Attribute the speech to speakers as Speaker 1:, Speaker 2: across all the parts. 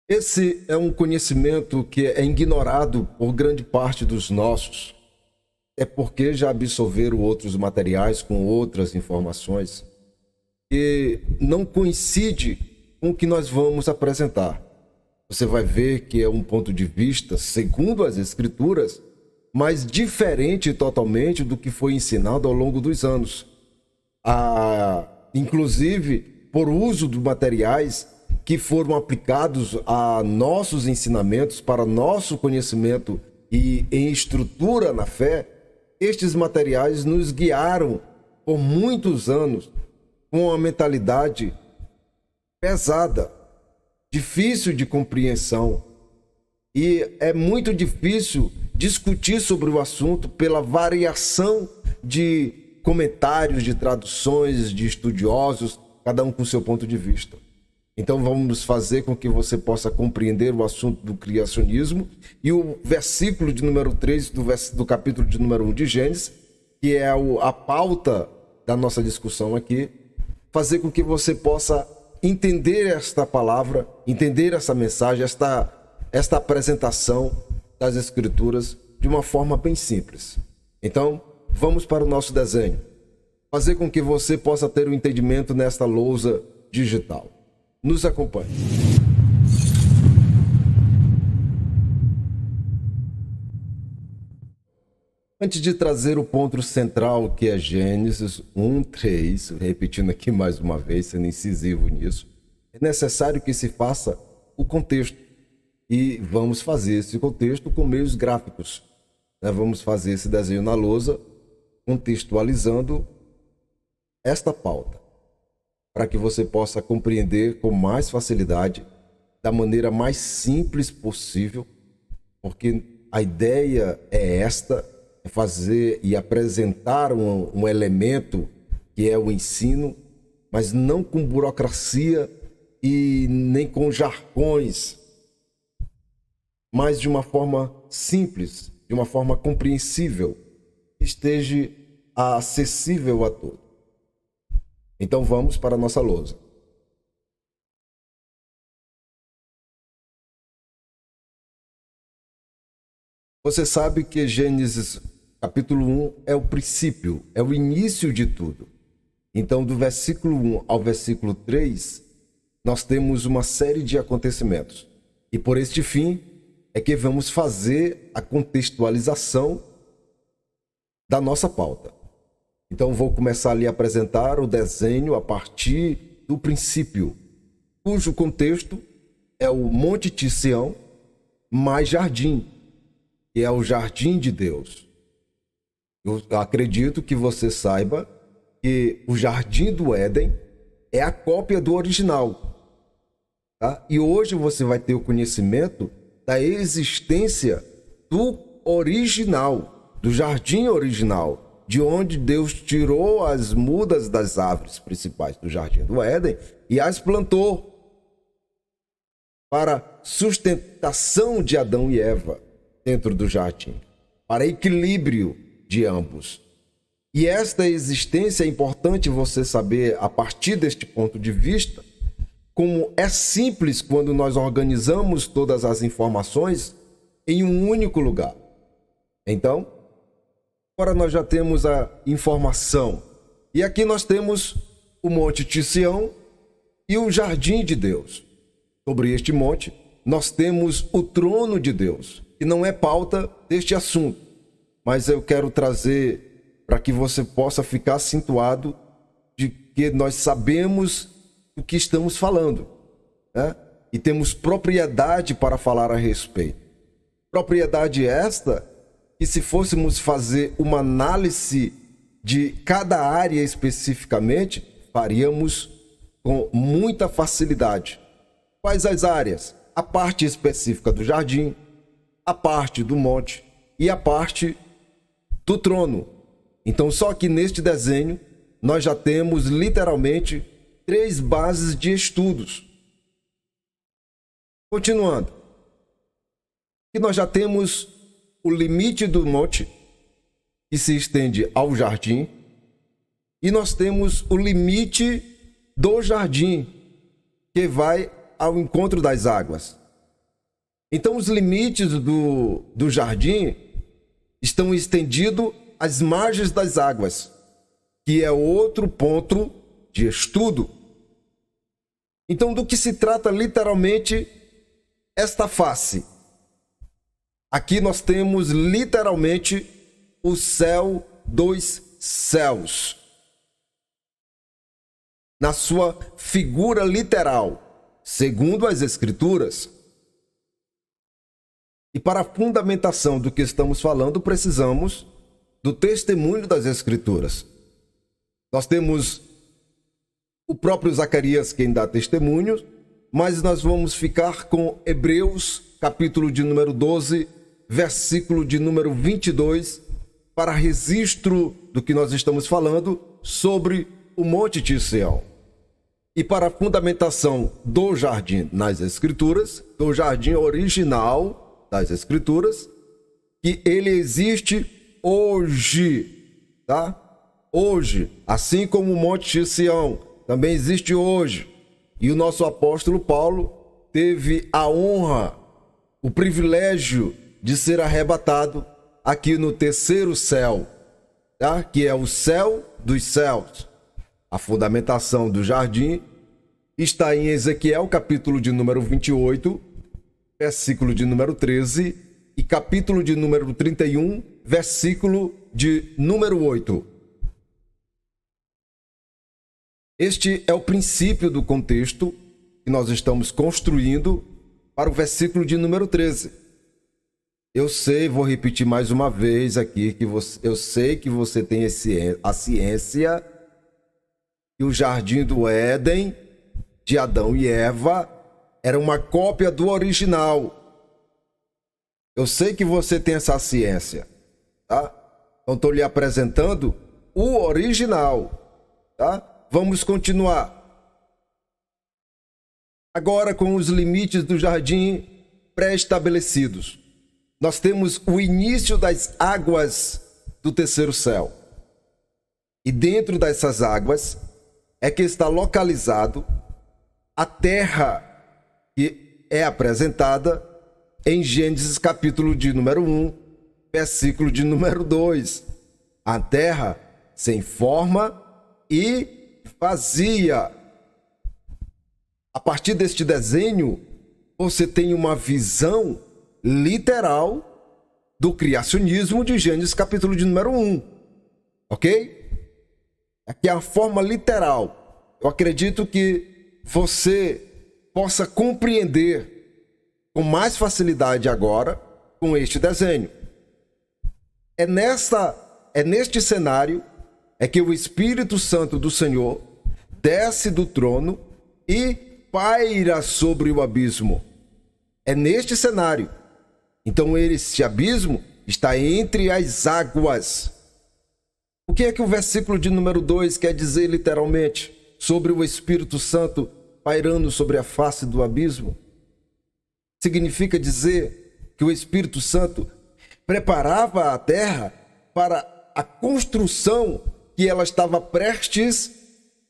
Speaker 1: Esse é um conhecimento que é ignorado por grande parte dos nossos. É porque já absorveram outros materiais com outras informações que não coincide com o que nós vamos apresentar. Você vai ver que é um ponto de vista, segundo as Escrituras, mas diferente totalmente do que foi ensinado ao longo dos anos. Inclusive, por uso de materiais que foram aplicados a nossos ensinamentos, para nosso conhecimento e em estrutura na fé, estes materiais nos guiaram por muitos anos com uma mentalidade pesada, difícil de compreensão. E é muito difícil discutir sobre o assunto pela variação de comentários, de traduções, de estudiosos, cada um com seu ponto de vista. Então vamos fazer com que você possa compreender o assunto do criacionismo e o versículo de número 3 do capítulo de número 1 de Gênesis, que é a pauta da nossa discussão aqui, fazer com que você possa entender esta palavra, entender essa mensagem, esta apresentação das Escrituras de uma forma bem simples. Então, vamos para o nosso desenho. Fazer com que você possa ter um entendimento nesta lousa digital. Nos acompanhe. Antes de trazer o ponto central, que é Gênesis 1:3, repetindo aqui mais uma vez, sendo incisivo nisso, é necessário que se faça o contexto. E vamos fazer esse contexto com meios gráficos. Vamos fazer esse desenho na lousa, contextualizando esta pauta, para que você possa compreender com mais facilidade, da maneira mais simples possível, porque a ideia é esta, é fazer e apresentar um elemento que é o ensino, mas não com burocracia e nem com jargões, mas de uma forma simples, de uma forma compreensível, que esteja acessível a todos. Então vamos para a nossa lousa. Você sabe que Gênesis capítulo 1 é o princípio, é o início de tudo. Então, do versículo 1 ao versículo 3, nós temos uma série de acontecimentos. E por este fim é que vamos fazer a contextualização da nossa pauta. Então, vou começar ali a apresentar o desenho a partir do princípio, cujo contexto é o Monte de Sião mais jardim, que é o jardim de Deus. Eu acredito que você saiba que o jardim do Éden é a cópia do original. Tá? E hoje você vai ter o conhecimento da existência do original, do jardim original, de onde Deus tirou as mudas das árvores principais do jardim do Éden e as plantou para sustentação de Adão e Eva dentro do jardim, para equilíbrio de ambos. E esta existência é importante você saber, a partir deste ponto de vista, como é simples quando nós organizamos todas as informações em um único lugar. Então, agora nós já temos a informação. E aqui nós temos o Monte de Sião e o Jardim de Deus. Sobre este monte, nós temos o trono de Deus, que não é pauta deste assunto, mas eu quero trazer para que você possa ficar situado de que nós sabemos o que estamos falando, né? E temos propriedade para falar a respeito. Propriedade esta que, se fôssemos fazer uma análise de cada área especificamente, faríamos com muita facilidade. Quais as áreas? A parte específica do jardim, a parte do monte e a parte do trono. Então, só que neste desenho, nós já temos literalmente 3 bases de estudos. Continuando. E nós já temos o limite do monte, que se estende ao jardim, e nós temos o limite do jardim, que vai ao encontro das águas. Então, os limites do jardim estão estendidos às margens das águas, que é outro ponto de estudo. Então, do que se trata literalmente esta face? Aqui nós temos literalmente o céu dos céus, na sua figura literal, segundo as Escrituras. E para a fundamentação do que estamos falando, precisamos do testemunho das Escrituras. Nós temos o próprio Zacarias quem dá testemunho, mas nós vamos ficar com Hebreus, capítulo de número 12, versículo de número 22, para registro do que nós estamos falando sobre o Monte de Sião. E para a fundamentação do jardim nas Escrituras, do jardim original das Escrituras, que ele existe hoje, tá? Hoje, assim como o Monte de Sião também existe hoje. E o nosso apóstolo Paulo teve a honra, o privilégio de ser arrebatado aqui no terceiro céu, tá? Que é o céu dos céus. A fundamentação do jardim está em Ezequiel, capítulo de número 28, versículo de número 13, e capítulo de número 31, versículo de número 8. Este é o princípio do contexto que nós estamos construindo para o versículo de número 13. Eu sei, vou repetir mais uma vez aqui, que eu sei que você tem a ciência que o jardim do Éden, de Adão e Eva, era uma cópia do original. Eu sei que você tem essa ciência, tá? Então estou lhe apresentando o original, tá? Vamos continuar. Agora com os limites do jardim pré-estabelecidos. Nós temos o início das águas do terceiro céu. E dentro dessas águas é que está localizado a terra que é apresentada em Gênesis capítulo de número 1, versículo de número 2. A terra sem forma e vazia. A partir deste desenho, você tem uma visão literal do criacionismo de Gênesis capítulo de número 1. Ok? Aqui é a forma literal. Eu acredito que você possa compreender com mais facilidade agora com este desenho. É neste cenário é que o Espírito Santo do Senhor desce do trono e paira sobre o abismo. É neste cenário. Então este abismo está entre as águas. O que é que o versículo de número 2 quer dizer literalmente sobre o Espírito Santo pairando sobre a face do abismo? Significa dizer que o Espírito Santo preparava a terra para a construção que ela estava prestes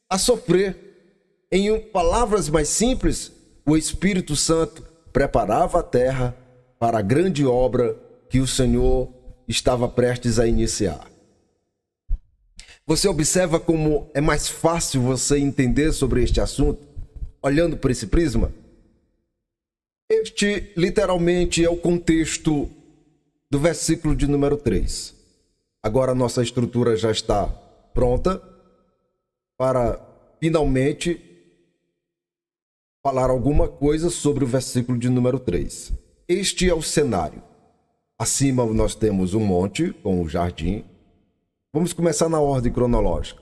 Speaker 1: a sofrer. Em palavras mais simples, o Espírito Santo preparava a terra para a grande obra que o Senhor estava prestes a iniciar. Você observa como é mais fácil você entender sobre este assunto, olhando por esse prisma? Este, literalmente, é o contexto do versículo de número 3. Agora a nossa estrutura já está pronta para, finalmente, falar alguma coisa sobre o versículo de número 3. Este é o cenário. Acima nós temos um monte com o jardim. Vamos começar na ordem cronológica.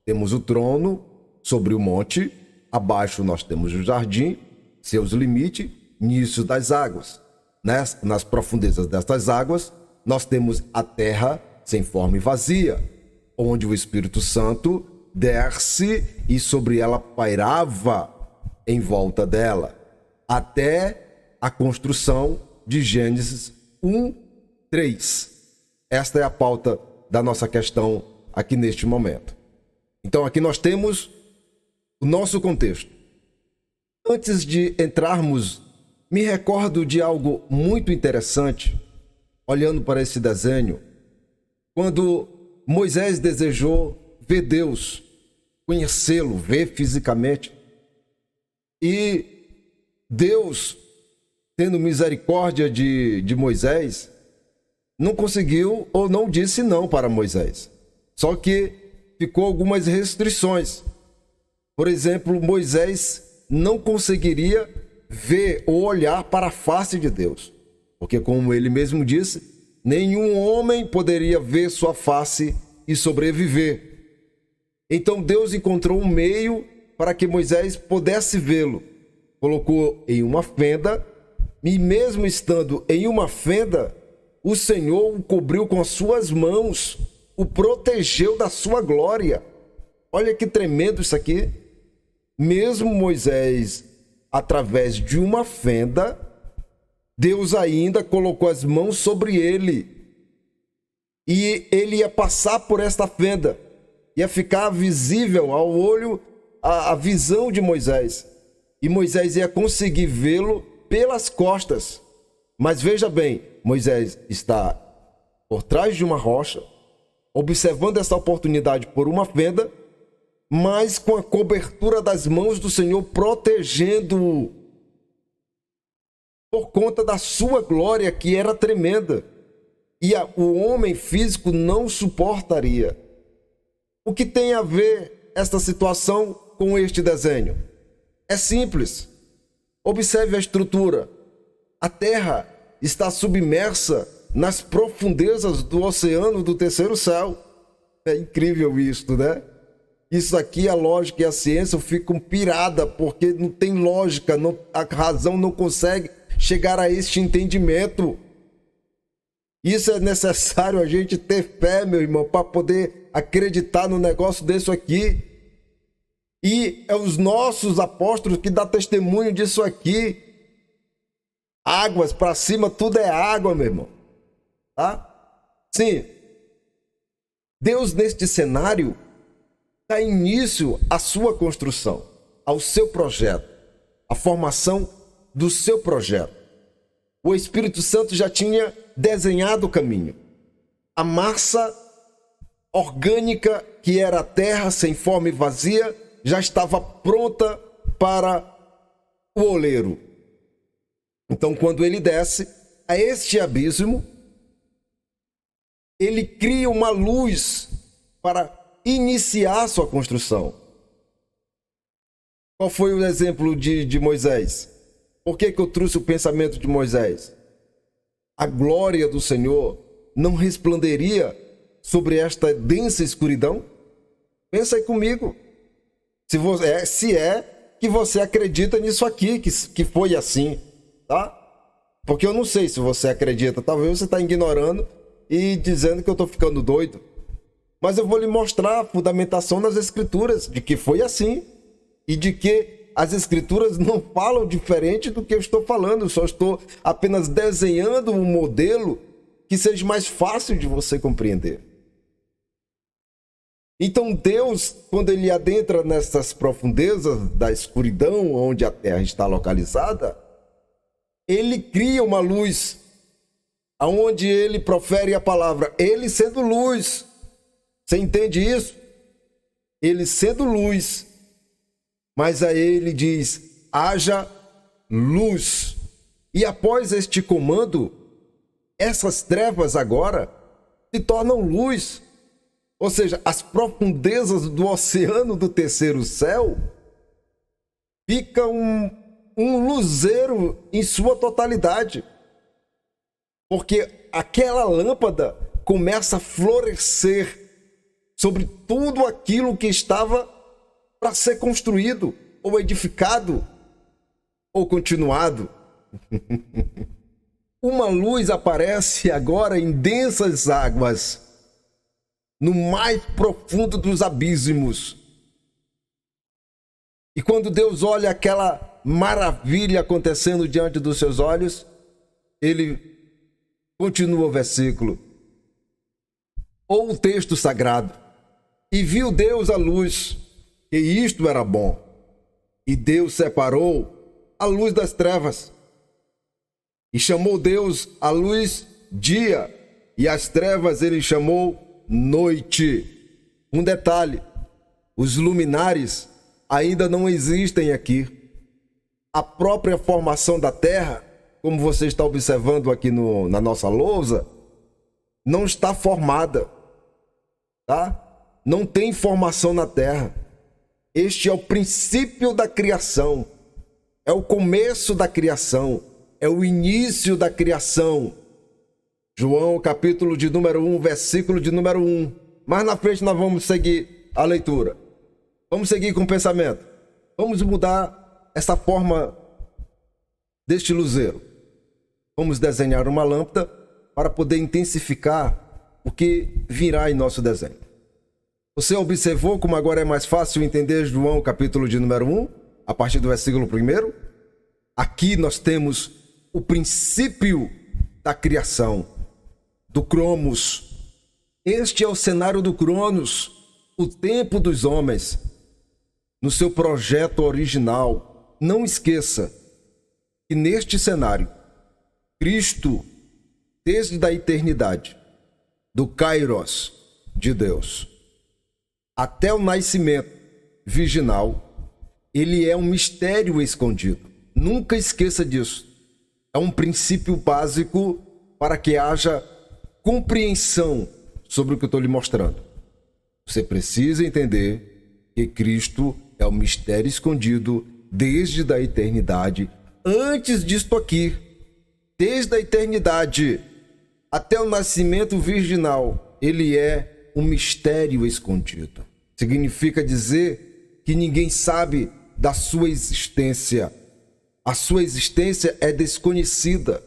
Speaker 1: Temos o trono sobre o monte. Abaixo nós temos o jardim, seus limites, início das águas. Nas profundezas destas águas, nós temos a terra sem forma e vazia, onde o Espírito Santo desce e sobre ela pairava em volta dela, até a construção de Gênesis 1, 3. Esta é a pauta da nossa questão aqui neste momento. Então aqui nós temos o nosso contexto. Antes de entrarmos me recordo de algo muito interessante, olhando para esse desenho, quando Moisés desejou ver Deus, conhecê-lo, ver fisicamente. E Deus, tendo misericórdia de Moisés, não conseguiu ou não disse não para Moisés. Só que ficou algumas restrições. Por exemplo, Moisés não conseguiria ver ou olhar para a face de Deus. Porque, como ele mesmo disse, nenhum homem poderia ver sua face e sobreviver. Então Deus encontrou um meio para que Moisés pudesse vê-lo. Colocou em uma fenda, e mesmo estando em uma fenda, o Senhor o cobriu com as suas mãos, o protegeu da sua glória. Olha que tremendo isso aqui. Mesmo Moisés, através de uma fenda, Deus ainda colocou as mãos sobre ele. E ele ia passar por esta fenda. Ia ficar visível ao olho a visão de Moisés. E Moisés ia conseguir vê-lo pelas costas. Mas veja bem, Moisés está por trás de uma rocha, observando essa oportunidade por uma fenda, mas com a cobertura das mãos do Senhor protegendo-o, por conta da sua glória que era tremenda. E o homem físico não suportaria. O que tem a ver esta situação com este desenho? É simples. Observe a estrutura. A terra está submersa nas profundezas do oceano do terceiro céu. É incrível isso, né? Isso aqui, a lógica e a ciência ficam pirada, porque não tem lógica, a razão não consegue chegar a este entendimento. Isso é necessário a gente ter fé, meu irmão, para poder acreditar no negócio desse aqui. E é os nossos apóstolos que dão testemunho disso aqui. Águas para cima, tudo é água, meu irmão. Tá? Sim. Deus, neste cenário, dá início à sua construção, ao seu projeto, à formação do seu projeto. O Espírito Santo já tinha desenhado o caminho. A massa orgânica, que era a terra sem forma e vazia, já estava pronta para o oleiro. Então, quando ele desce a este abismo, ele cria uma luz para iniciar sua construção. Qual foi o exemplo de Moisés? Por que eu trouxe o pensamento de Moisés? A glória do Senhor não resplanderia sobre esta densa escuridão? Pensa aí comigo. Se é que você acredita nisso aqui, que foi assim, tá? Porque eu não sei se você acredita. Talvez você está ignorando e dizendo que eu estou ficando doido. Mas eu vou lhe mostrar a fundamentação nas Escrituras de que foi assim. E de que as Escrituras não falam diferente do que eu estou falando. Eu só estou apenas desenhando um modelo que seja mais fácil de você compreender. Então Deus, quando ele adentra nessas profundezas da escuridão onde a terra está localizada, ele cria uma luz, aonde ele profere a palavra, ele sendo luz. Você entende isso? Ele sendo luz, mas aí ele diz, haja luz. E após este comando, essas trevas agora se tornam luz. Ou seja, as profundezas do oceano do terceiro céu fica um luzeiro em sua totalidade. Porque aquela lâmpada começa a florescer sobre tudo aquilo que estava para ser construído, ou edificado, ou continuado. Uma luz aparece agora em densas águas, no mais profundo dos abismos. E quando Deus olha aquela maravilha acontecendo diante dos seus olhos, ele continua o versículo, ou o texto sagrado, e viu Deus a luz, e isto era bom, e Deus separou a luz das trevas. E chamou Deus a luz dia, e as trevas ele chamou noite. Um detalhe: os luminares ainda não existem aqui. A própria formação da Terra, como você está observando aqui na nossa lousa, não está formada, tá? Não tem formação na Terra. Este é o princípio da criação, é o começo da criação, é o início da criação. João, capítulo de número 1, versículo de número 1. Mais na frente nós vamos seguir a leitura. Vamos seguir com o pensamento. Vamos mudar essa forma deste luzeiro. Vamos desenhar uma lâmpada para poder intensificar o que virá em nosso desenho. Você observou como agora é mais fácil entender João, capítulo de número 1, a partir do versículo 1? Aqui nós temos o princípio da criação, do Cromos. Este é o cenário do Cronos, o tempo dos homens, no seu projeto original. Não esqueça que neste cenário, Cristo, desde a eternidade, do Kairos de Deus, até o nascimento virginal, ele é um mistério escondido. Nunca esqueça disso. É um princípio básico para que haja compreensão sobre o que eu estou lhe mostrando. Você precisa entender que Cristo é o mistério escondido desde a eternidade, antes disto aqui. Desde a eternidade até o nascimento virginal, ele é um mistério escondido. Significa dizer que ninguém sabe da sua existência. A sua existência é desconhecida.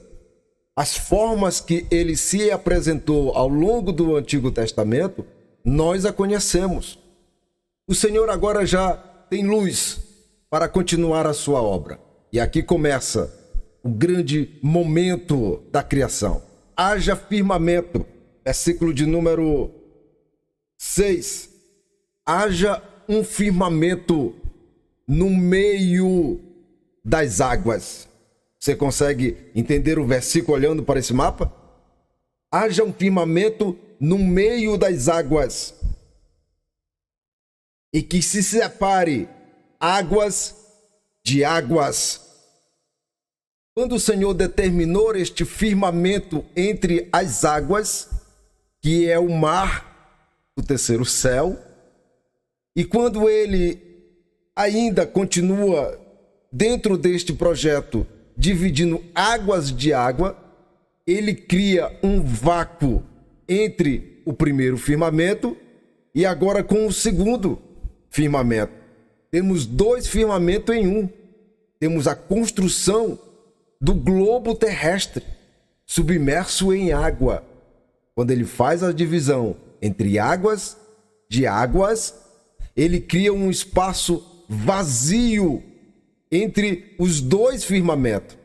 Speaker 1: As formas que ele se apresentou ao longo do Antigo Testamento, nós a conhecemos. O Senhor agora já tem luz para continuar a sua obra. E aqui começa o grande momento da criação. Haja firmamento, versículo de número 6. Haja um firmamento no meio das águas. Você consegue entender o versículo olhando para esse mapa? Haja um firmamento no meio das águas, e que se separe águas de águas. Quando o Senhor determinou este firmamento entre as águas, que é o mar, o terceiro céu, e quando ele ainda continua dentro deste projeto, dividindo águas de água, ele cria um vácuo entre o primeiro firmamento e agora com o segundo firmamento. Temos dois firmamentos em um. Temos a construção do globo terrestre, submerso em água. Quando ele faz a divisão entre águas de águas, ele cria um espaço vazio entre os dois firmamentos.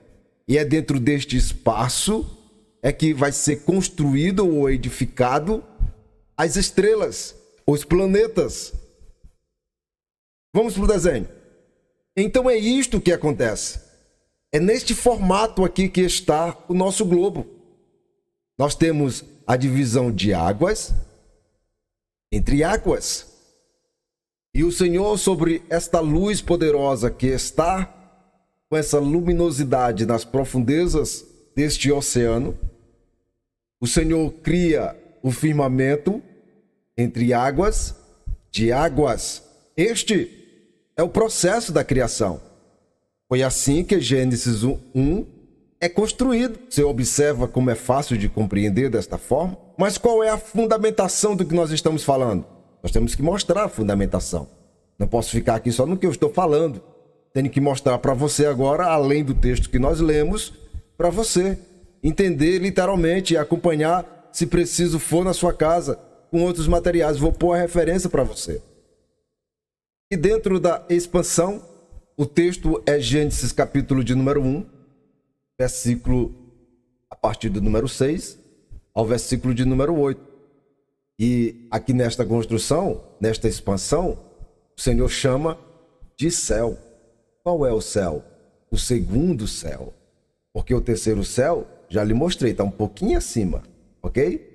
Speaker 1: E é dentro deste espaço é que vai ser construído ou edificado as estrelas, os planetas. Vamos para o desenho. Então é isto que acontece. É neste formato aqui que está o nosso globo. Nós temos a divisão de águas entre águas. E o Senhor, sobre esta luz poderosa que está com essa luminosidade nas profundezas deste oceano, o Senhor cria o firmamento entre águas de águas. Este é o processo da criação. Foi assim que Gênesis 1 é construído. Você observa como é fácil de compreender desta forma? Mas qual é a fundamentação do que nós estamos falando? Nós temos que mostrar a fundamentação. Não posso ficar aqui só no que eu estou falando. Tenho que mostrar para você agora, além do texto que nós lemos, para você entender literalmente e acompanhar, se preciso for, na sua casa, com outros materiais. Vou pôr a referência para você. E dentro da expansão, o texto é Gênesis capítulo de número 1, versículo a partir do número 6 ao versículo de número 8. E aqui nesta construção, nesta expansão, o Senhor chama de céu. Qual é o céu? O segundo céu. Porque o terceiro céu, já lhe mostrei, está um pouquinho acima, ok?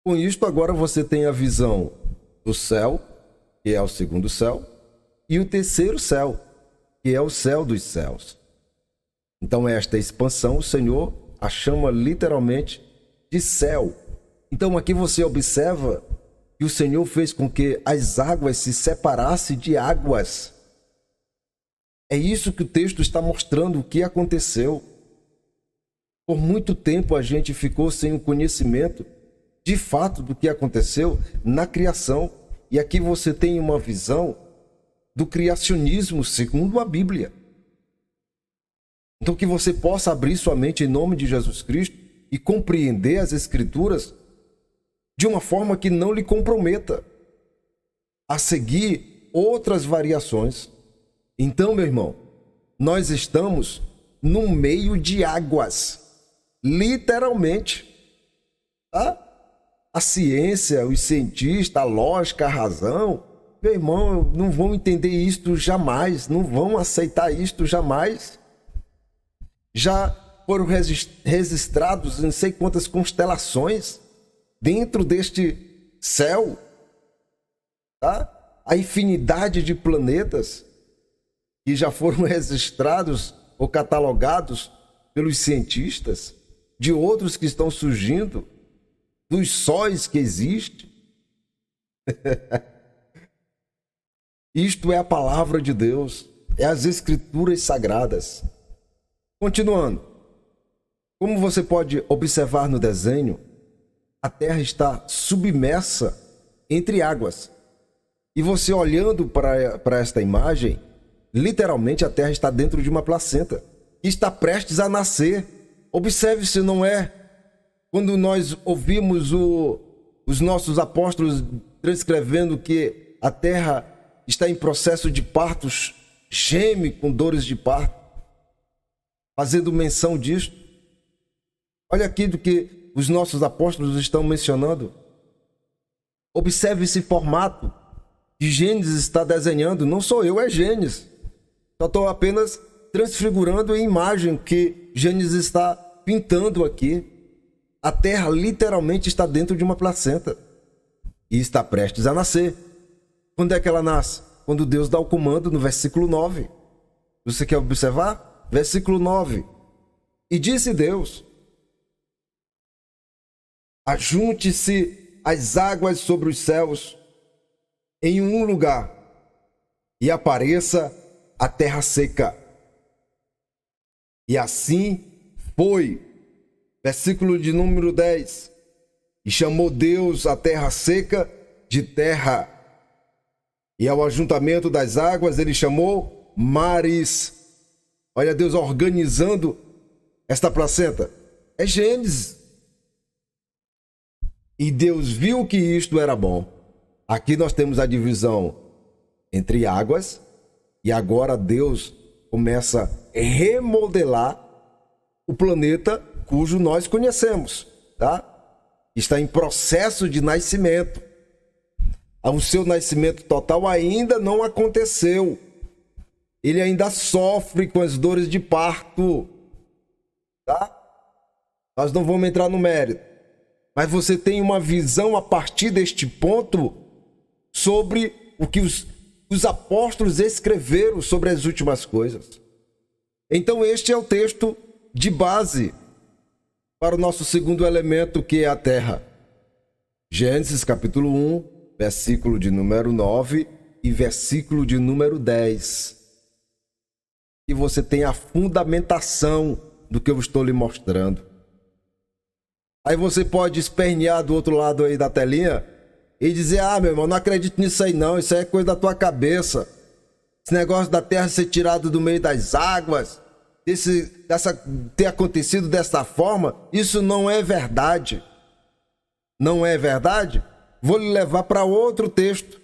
Speaker 1: Com isto, agora você tem a visão do céu, que é o segundo céu, e o terceiro céu, que é o céu dos céus. Então, esta expansão, o Senhor a chama literalmente de céu. Então, aqui você observa que o Senhor fez com que as águas se separassem de águas. É isso que o texto está mostrando, o que aconteceu. Por muito tempo a gente ficou sem o conhecimento de fato do que aconteceu na criação. E aqui você tem uma visão do criacionismo segundo a Bíblia. Então que você possa abrir sua mente em nome de Jesus Cristo e compreender as Escrituras de uma forma que não lhe comprometa a seguir outras variações. Então, meu irmão, nós estamos no meio de águas, literalmente, tá? A ciência, os cientistas, a lógica, a razão, meu irmão, não vão entender isto jamais, não vão aceitar isto jamais. Já foram registrados não sei quantas constelações dentro deste céu, tá? A infinidade de planetas que já foram registrados ou catalogados pelos cientistas, de outros que estão surgindo, dos sóis que existem. Isto é a palavra de Deus, é as Escrituras Sagradas. Continuando, como você pode observar no desenho, a Terra está submersa entre águas. E você olhando para esta imagem, literalmente a Terra está dentro de uma placenta e está prestes a nascer. Observe se não é. Quando nós ouvimos os nossos apóstolos transcrevendo que a Terra está em processo de partos, geme com dores de parto, fazendo menção disto. Olha aqui do que os nossos apóstolos estão mencionando. Observe esse formato que Gênesis está desenhando. Não sou eu, é Gênesis. Só estou apenas transfigurando a imagem que Gênesis está pintando aqui. A Terra literalmente está dentro de uma placenta e está prestes a nascer. Quando é que ela nasce? Quando Deus dá o comando no versículo 9. Você quer observar? Versículo 9. E disse Deus: ajunte-se as águas sobre os céus em um lugar e apareça a terra seca. E assim foi. Versículo de número 10. E chamou Deus a terra seca de terra, e ao ajuntamento das águas ele chamou mares. Olha Deus organizando esta placenta. É Gênesis. E Deus viu que isto era bom. Aqui nós temos a divisão entre águas, e agora Deus começa a remodelar o planeta cujo nós conhecemos, tá? Está em processo de nascimento. O seu nascimento total ainda não aconteceu. Ele ainda sofre com as dores de parto, tá? Nós não vamos entrar no mérito, mas você tem uma visão a partir deste ponto sobre o que os apóstolos escreveram sobre as últimas coisas. Então este é o texto de base para o nosso segundo elemento, que é a terra. Gênesis capítulo 1, versículo de número 9 e versículo de número 10. E você tem a fundamentação do que eu estou lhe mostrando. Aí você pode espernear do outro lado aí da telinha e dizer: ah, meu irmão, não acredito nisso aí não, isso aí é coisa da tua cabeça. Esse negócio da terra ser tirado do meio das águas, ter acontecido dessa forma, isso não é verdade. Não é verdade? Vou lhe levar para outro texto.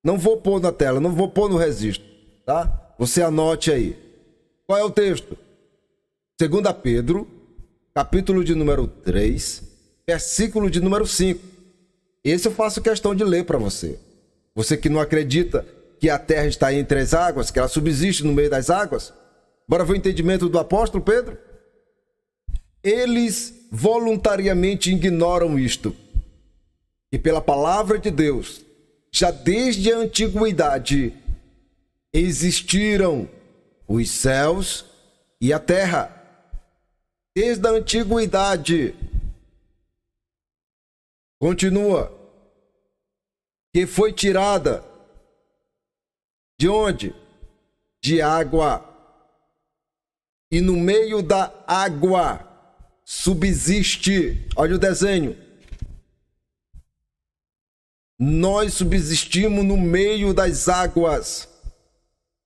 Speaker 1: Não vou pôr na tela, não vou pôr no registro, tá? Você anote aí. Qual é o texto? 2 Pedro, capítulo de número 3, versículo de número 5. Esse eu faço questão de ler para você. Você que não acredita que a terra está entre as águas, que ela subsiste no meio das águas, Bora ver o entendimento do apóstolo Pedro? Eles voluntariamente ignoram isto. E pela palavra de Deus, já desde a antiguidade, existiram os céus e a terra. Desde a antiguidade. Continua. Que foi tirada. De onde? De água. E no meio da água subsiste. Olha o desenho. Nós subsistimos no meio das águas.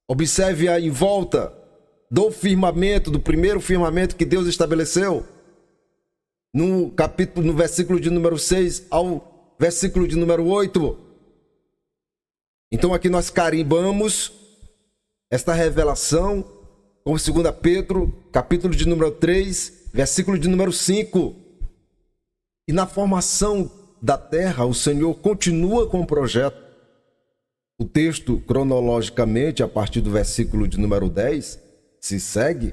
Speaker 1: Observe aí em volta do firmamento, do primeiro firmamento que Deus estabeleceu. No versículo de número 6 ao versículo de número 8. Então aqui nós carimbamos esta revelação com 2 Pedro, capítulo de número 3, versículo de número 5. E na formação da terra, o Senhor continua com o projeto. O texto, cronologicamente, a partir do versículo de número 10, se segue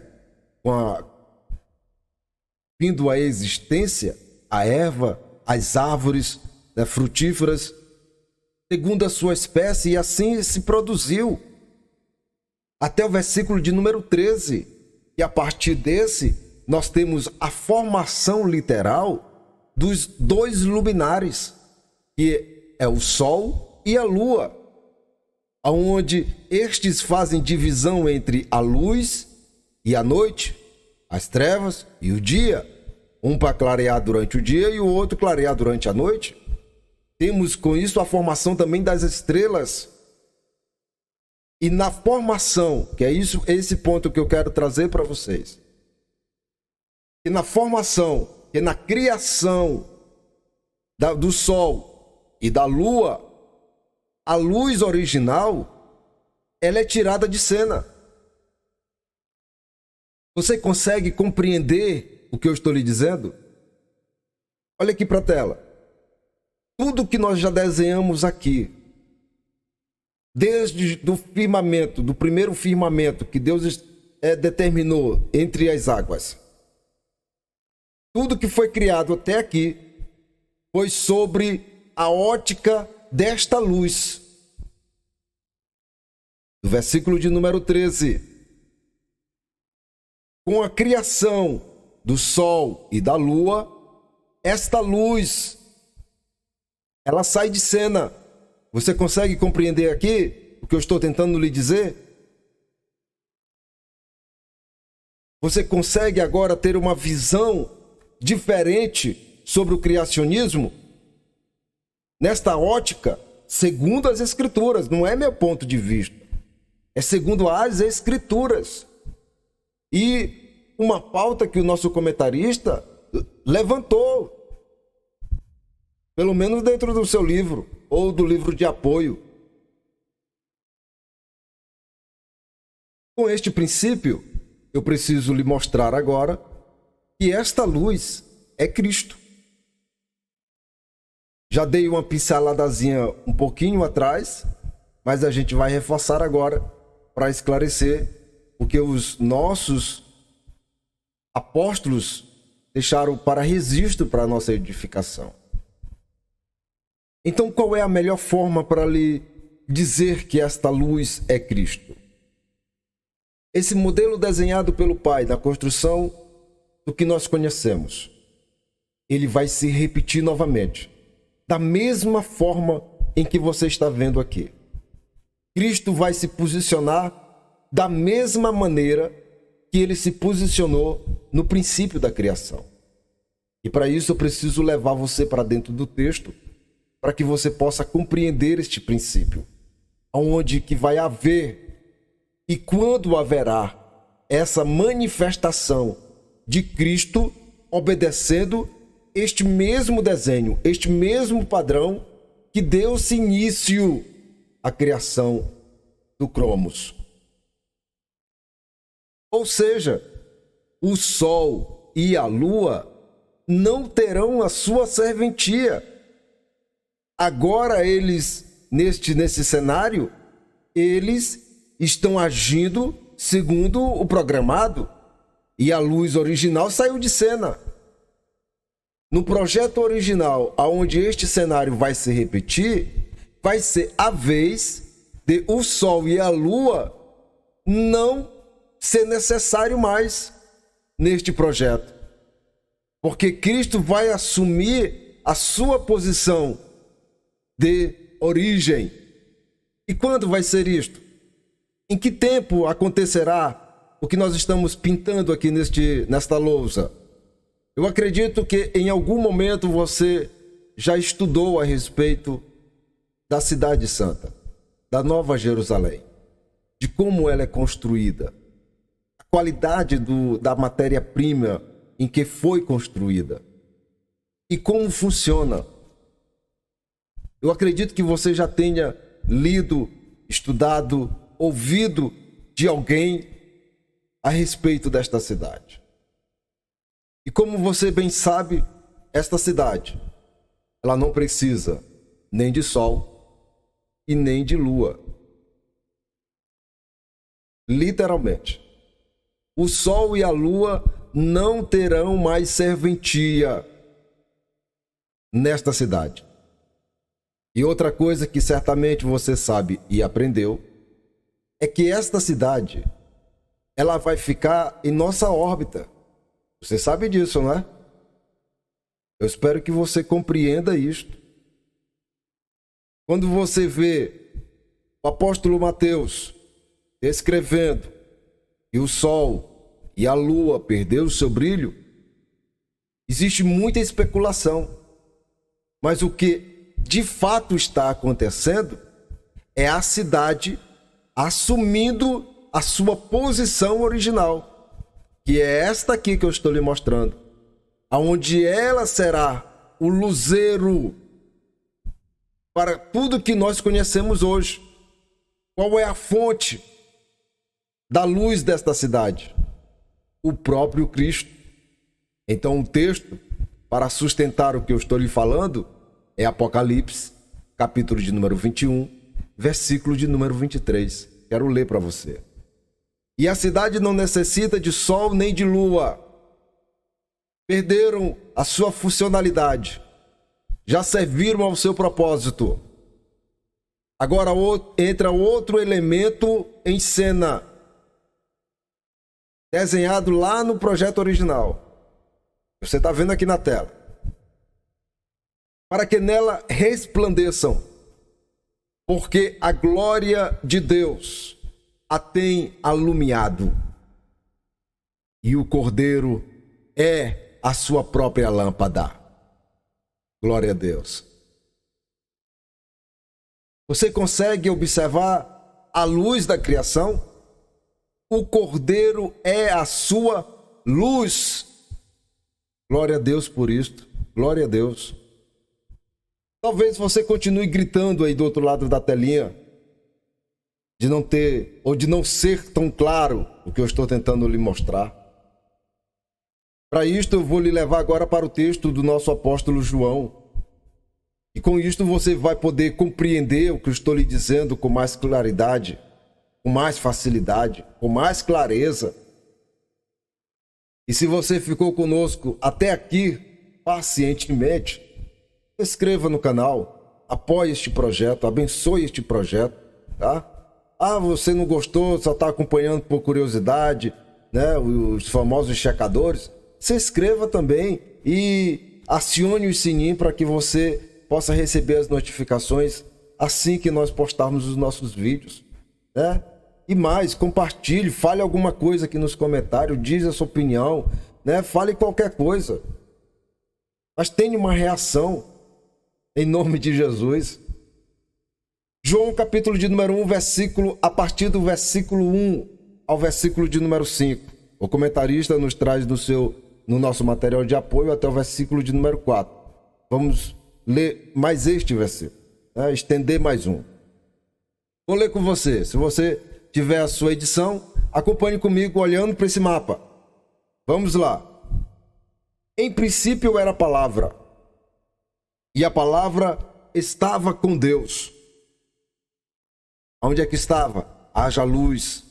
Speaker 1: vindo à existência a erva, as árvores frutíferas, segundo a sua espécie, e assim se produziu. Até o versículo de número 13. E a partir desse, nós temos a formação literal dos dois luminares, que é o Sol e a Lua, onde estes fazem divisão entre a luz e a noite, as trevas e o dia, um para clarear durante o dia e o outro clarear durante a noite. Temos com isso a formação também das estrelas. E na formação, que é esse ponto que eu quero trazer para vocês, e na formação, e na criação do Sol e da Lua, a luz original, ela é tirada de cena. Você consegue compreender o que eu estou lhe dizendo? Olha aqui para a tela. Tudo que nós já desenhamos aqui, desde do firmamento, do primeiro firmamento que Deus determinou entre as águas, tudo que foi criado até aqui foi sobre a ótica desta luz. Do versículo de número 13. Com a criação do Sol e da Lua, esta luz, ela sai de cena. Você consegue compreender aqui o que eu estou tentando lhe dizer? Você consegue agora ter uma visão diferente sobre o criacionismo? Nesta ótica, segundo as Escrituras, não é meu ponto de vista, é segundo as Escrituras. E uma pauta que o nosso comentarista levantou, pelo menos dentro do seu livro, ou do livro de apoio. Com este princípio, eu preciso lhe mostrar agora que esta luz é Cristo. Já dei uma pinceladazinha um pouquinho atrás, mas a gente vai reforçar agora para esclarecer o que os nossos apóstolos deixaram para registro para a nossa edificação. Então, qual é a melhor forma para lhe dizer que esta luz é Cristo? Esse modelo desenhado pelo Pai na construção do que nós conhecemos, ele vai se repetir novamente, da mesma forma em que você está vendo aqui. Cristo vai se posicionar da mesma maneira que ele se posicionou no princípio da criação. E para isso eu preciso levar você para dentro do texto, para que você possa compreender este princípio, onde que vai haver e quando haverá essa manifestação de Cristo obedecendo este mesmo desenho, este mesmo padrão que deu-se início à criação do cromos. Ou seja, o Sol e a Lua não terão a sua serventia. Agora eles, nesse cenário, eles estão agindo segundo o programado, e a luz original saiu de cena. No projeto original, aonde este cenário vai se repetir, vai ser a vez de o Sol e a Lua não ser necessário mais neste projeto. Porque Cristo vai assumir a sua posição de origem. E quando vai ser isto? Em que tempo acontecerá o que nós estamos pintando aqui nesta lousa? Eu acredito que em algum momento você já estudou a respeito da Cidade Santa, da Nova Jerusalém, de como ela é construída, a qualidade da matéria-prima em que foi construída e como funciona. Eu acredito que você já tenha lido, estudado, ouvido de alguém a respeito desta cidade. E como você bem sabe, esta cidade, ela não precisa nem de sol e nem de lua. Literalmente. O sol e a lua não terão mais serventia nesta cidade. E outra coisa que certamente você sabe e aprendeu é que esta cidade, ela vai ficar em nossa órbita. Você sabe disso, não é? Eu espero que você compreenda isto. Quando você vê o apóstolo Mateus escrevendo que o sol e a lua perderam o seu brilho, existe muita especulação. Mas o que de fato está acontecendo é a cidade assumindo a sua posição original, que é esta aqui que eu estou lhe mostrando, aonde ela será o luzeiro para tudo que nós conhecemos hoje. Qual é a fonte da luz desta cidade? O próprio Cristo. Então o texto, para sustentar o que eu estou lhe falando, é Apocalipse, capítulo de número 21, versículo de número 23. Quero ler para você. E a cidade não necessita de sol nem de lua. Perderam a sua funcionalidade. Já serviram ao seu propósito. Agora entra outro elemento em cena, desenhado lá no projeto original. Você está vendo aqui na tela. Para que nela resplandeçam, porque a glória de Deus a tem alumiado, e o Cordeiro é a sua própria lâmpada. Glória a Deus. Você consegue observar a luz da criação? O Cordeiro é a sua luz. Glória a Deus por isto. Glória a Deus. Talvez você continue gritando aí do outro lado da telinha, de não ter, ou de não ser tão claro o que eu estou tentando lhe mostrar. Para isto eu vou lhe levar agora para o texto do nosso apóstolo João. E com isto você vai poder compreender o que eu estou lhe dizendo com mais claridade, com mais facilidade, com mais clareza. E se você ficou conosco até aqui, pacientemente, se inscreva no canal, apoie este projeto, abençoe este projeto, tá? Ah, você não gostou, só está acompanhando por curiosidade, né? Os famosos checadores. Se inscreva também e acione o sininho para que você possa receber as notificações assim que nós postarmos os nossos vídeos, né? E mais, compartilhe, fale alguma coisa aqui nos comentários, diz a sua opinião, né? Fale qualquer coisa. Mas tenha uma reação em nome de Jesus. João capítulo de número 1, versículo, a partir do versículo 1 ao versículo de número 5. O comentarista nos traz no nosso material de apoio até o versículo de número 4. Vamos ler mais este versículo, né? Estender mais um. Vou ler com você. Se você tiver a sua edição, acompanhe comigo olhando para esse mapa. Vamos lá. Em princípio era a palavra, e a palavra estava com Deus. Onde é que estava? Haja luz.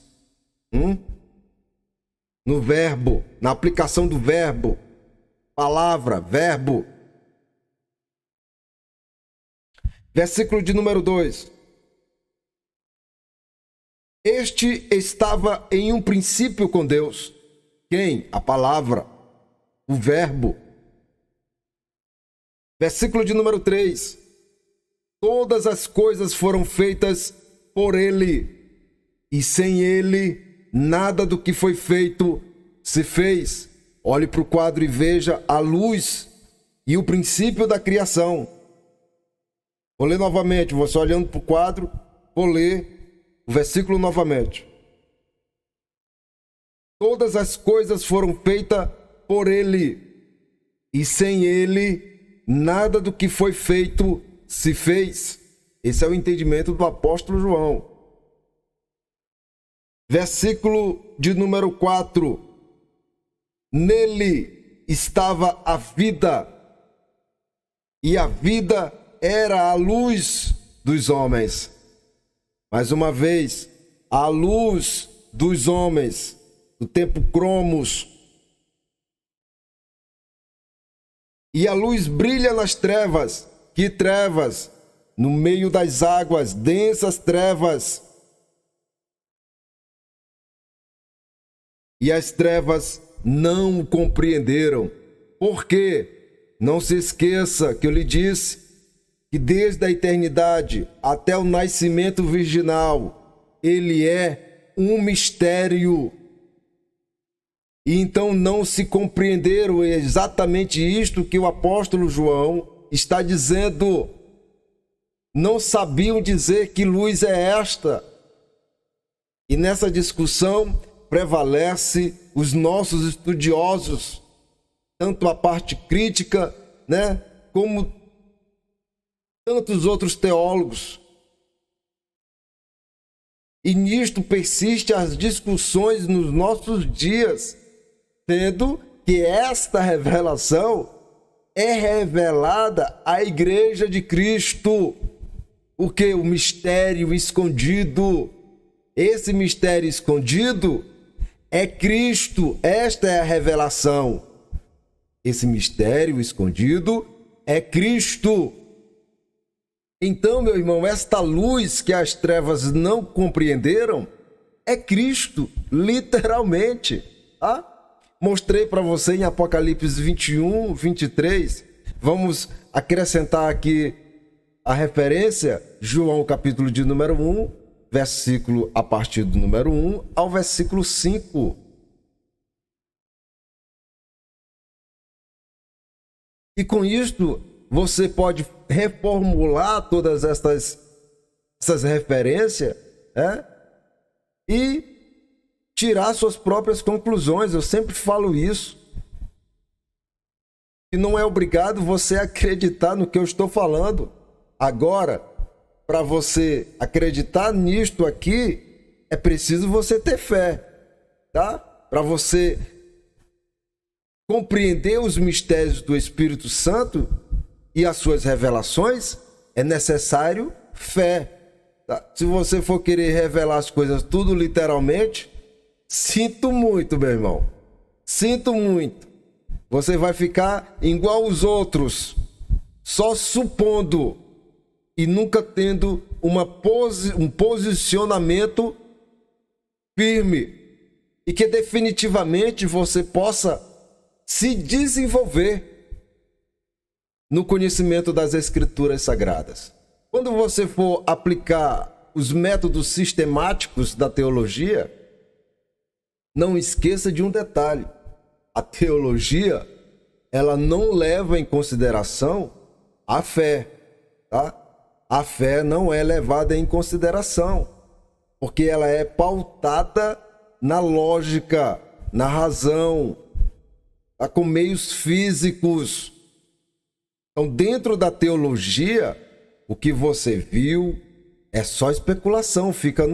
Speaker 1: No verbo, na aplicação do verbo. Palavra, verbo. Versículo de número 2. Este estava em um princípio com Deus. Quem? A palavra, o verbo. Versículo de número 3. Todas as coisas foram feitas por ele, e sem ele, nada do que foi feito se fez. Olhe para o quadro e veja a luz e o princípio da criação. Vou ler novamente, você olhando para o quadro, vou ler o versículo novamente. Todas as coisas foram feitas por ele, e sem ele, nada do que foi feito se fez. Esse é o entendimento do apóstolo João. Versículo de número 4. Nele estava a vida, e a vida era a luz dos homens. Mais uma vez, a luz dos homens, do tempo cromos. E a luz brilha nas trevas. Que trevas? No meio das águas, densas trevas. E as trevas não o compreenderam. Por quê? Não se esqueça que eu lhe disse que desde a eternidade até o nascimento virginal, ele é um mistério. E então não se compreenderam exatamente isto que o apóstolo João está dizendo. Não sabiam dizer que luz é esta. E nessa discussão prevalece os nossos estudiosos, tanto a parte crítica, como tantos outros teólogos. E nisto persistem as discussões nos nossos dias, sendo que esta revelação é revelada à Igreja de Cristo. O que? O mistério escondido. Esse mistério escondido é Cristo. Esta é a revelação. Esse mistério escondido é Cristo. Então, meu irmão, esta luz que as trevas não compreenderam é Cristo, literalmente. Mostrei para você em Apocalipse 21, 23. Vamos acrescentar aqui a referência, João capítulo de número 1, versículo a partir do número 1 ao versículo 5. E com isto, você pode reformular todas essas referências, e tirar suas próprias conclusões. Eu sempre falo isso. E não é obrigado você acreditar no que eu estou falando. Agora, para você acreditar nisto aqui, é preciso você ter fé, tá? Para você compreender os mistérios do Espírito Santo e as suas revelações, é necessário fé. Tá? Se você for querer revelar as coisas tudo literalmente, sinto muito, meu irmão. Sinto muito. Você vai ficar igual os outros, só supondo e nunca tendo um posicionamento firme e que definitivamente você possa se desenvolver no conhecimento das Escrituras Sagradas. Quando você for aplicar os métodos sistemáticos da teologia, não esqueça de um detalhe. A teologia, ela não leva em consideração a fé, tá? A fé não é levada em consideração, porque ela é pautada na lógica, na razão, tá? Com meios físicos. Então, dentro da teologia, o que você viu é só especulação, fica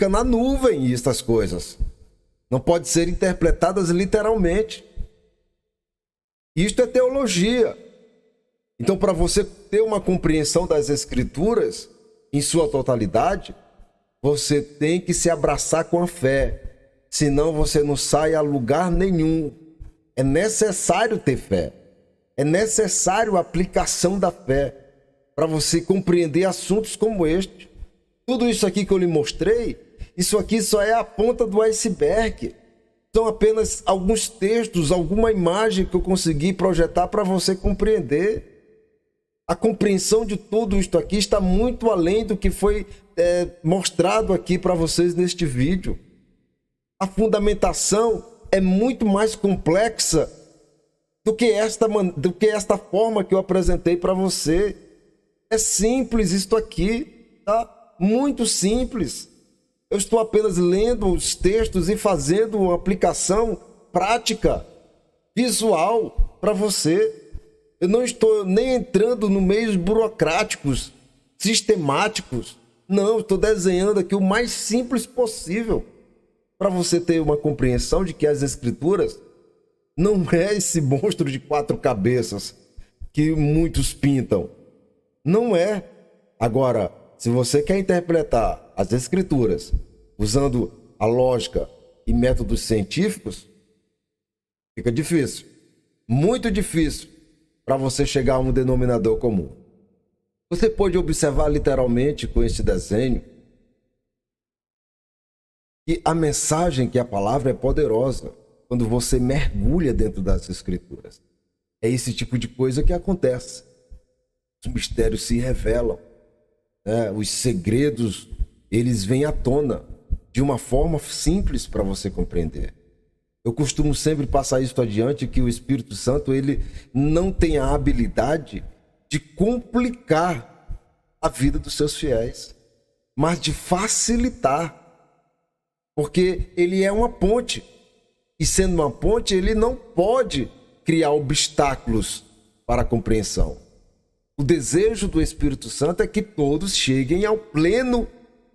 Speaker 1: na nuvem estas coisas. Não pode ser interpretadas literalmente. Isto é teologia. Então, para você ter uma compreensão das Escrituras em sua totalidade, você tem que se abraçar com a fé. Senão você não sai a lugar nenhum. É necessário ter fé. É necessário a aplicação da fé para você compreender assuntos como este. Tudo isso aqui que eu lhe mostrei, isso aqui só é a ponta do iceberg. São apenas alguns textos, alguma imagem que eu consegui projetar para você compreender. A compreensão de tudo isto aqui está muito além do que foi mostrado aqui para vocês neste vídeo. A fundamentação é muito mais complexa do que esta forma que eu apresentei para você. É simples isto aqui, tá? Muito simples. Eu estou apenas lendo os textos e fazendo uma aplicação prática, visual para você. Eu não estou nem entrando no meios burocráticos, sistemáticos. Não, estou desenhando aqui o mais simples possível para você ter uma compreensão de que as Escrituras não é esse monstro de 4 cabeças que muitos pintam. Não é. Agora, se você quer interpretar as Escrituras usando a lógica e métodos científicos, fica difícil. Muito difícil para você chegar a um denominador comum. Você pode observar literalmente com este desenho que a mensagem, que a palavra é poderosa quando você mergulha dentro das Escrituras. É esse tipo de coisa que acontece. Os mistérios se revelam, né? Os segredos, eles vêm à tona de uma forma simples para você compreender. Eu costumo sempre passar isso adiante, que o Espírito Santo, ele não tem a habilidade de complicar a vida dos seus fiéis, mas de facilitar. Porque ele é uma ponte. E sendo uma ponte, ele não pode criar obstáculos para a compreensão. O desejo do Espírito Santo é que todos cheguem ao pleno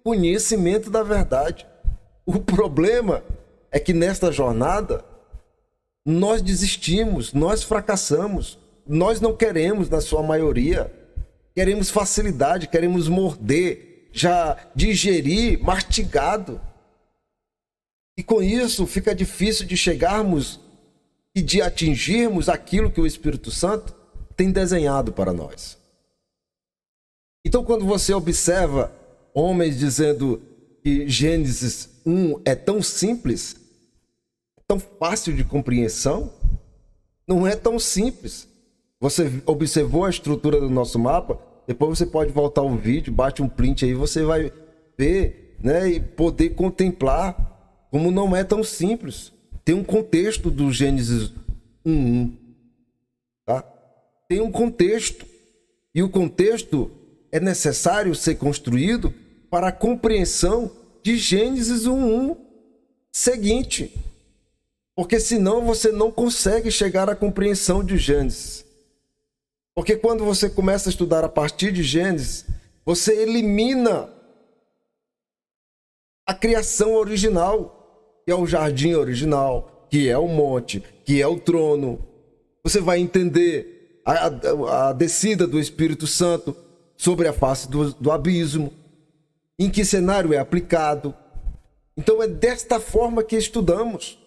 Speaker 1: conhecimento da verdade. O problema é que nesta jornada, nós desistimos, nós fracassamos, nós não queremos, na sua maioria, queremos facilidade, queremos morder, já digerir, mastigado. E com isso fica difícil de chegarmos e de atingirmos aquilo que o Espírito Santo tem desenhado para nós. Então, quando você observa homens dizendo que Gênesis 1 é tão simples, tão fácil de compreensão, não é tão simples. Você observou a estrutura do nosso mapa? Depois você pode voltar o vídeo, bate um print aí, você vai ver, né, e poder contemplar como não é tão simples. Tem um contexto do Gênesis 1:1, tá? Tem um contexto, e o contexto é necessário ser construído para a compreensão de Gênesis 1:1 seguinte. Porque senão você não consegue chegar à compreensão de Gênesis. Porque quando você começa a estudar a partir de Gênesis, você elimina a criação original, que é o jardim original, que é o monte, que é o trono. Você vai entender a descida do Espírito Santo sobre a face do abismo, em que cenário é aplicado. Então é desta forma que estudamos.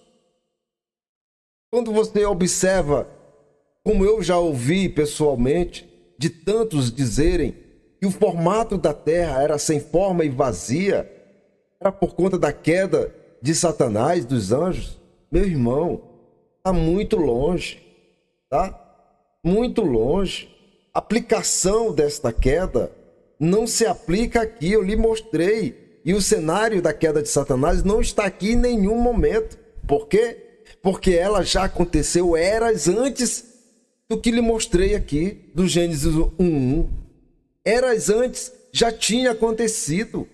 Speaker 1: Quando você observa, como eu já ouvi pessoalmente, de tantos dizerem que o formato da terra era sem forma e vazia, era por conta da queda de Satanás, dos anjos, meu irmão, está muito longe, tá? Muito longe. A aplicação desta queda não se aplica aqui, eu lhe mostrei. E o cenário da queda de Satanás não está aqui em nenhum momento. Por quê? Porque ela já aconteceu eras antes do que lhe mostrei aqui, do Gênesis 1:1. Eras antes, já tinha acontecido.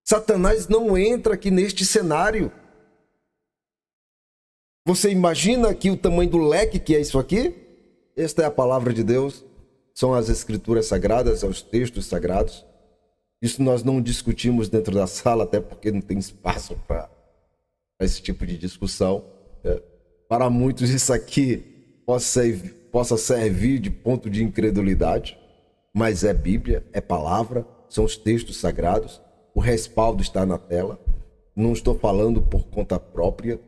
Speaker 1: Satanás não entra aqui neste cenário. Você imagina aqui o tamanho do leque que é isso aqui? Esta é a palavra de Deus, são as Escrituras Sagradas, são os textos sagrados. Isso nós não discutimos dentro da sala, até porque não tem espaço para esse tipo de discussão. Para muitos isso aqui possa servir de ponto de incredulidade, mas é Bíblia, é palavra, são os textos sagrados. O respaldo está na tela. Não estou falando por conta própria.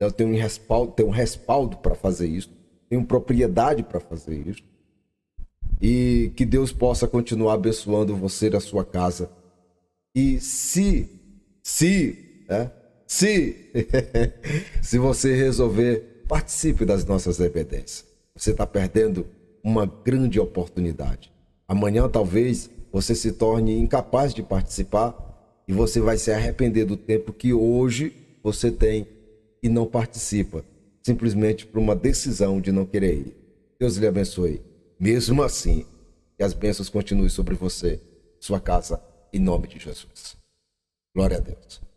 Speaker 1: Eu tenho um respaldo para fazer isso. Tenho propriedade para fazer isso. E que Deus possa continuar abençoando você e a sua casa. E se você resolver, participe das nossas EBDs. Você está perdendo uma grande oportunidade. Amanhã talvez você se torne incapaz de participar e você vai se arrepender do tempo que hoje você tem e não participa, simplesmente por uma decisão de não querer ir. Deus lhe abençoe. Mesmo assim, que as bênçãos continuem sobre você, sua casa, em nome de Jesus. Glória a Deus.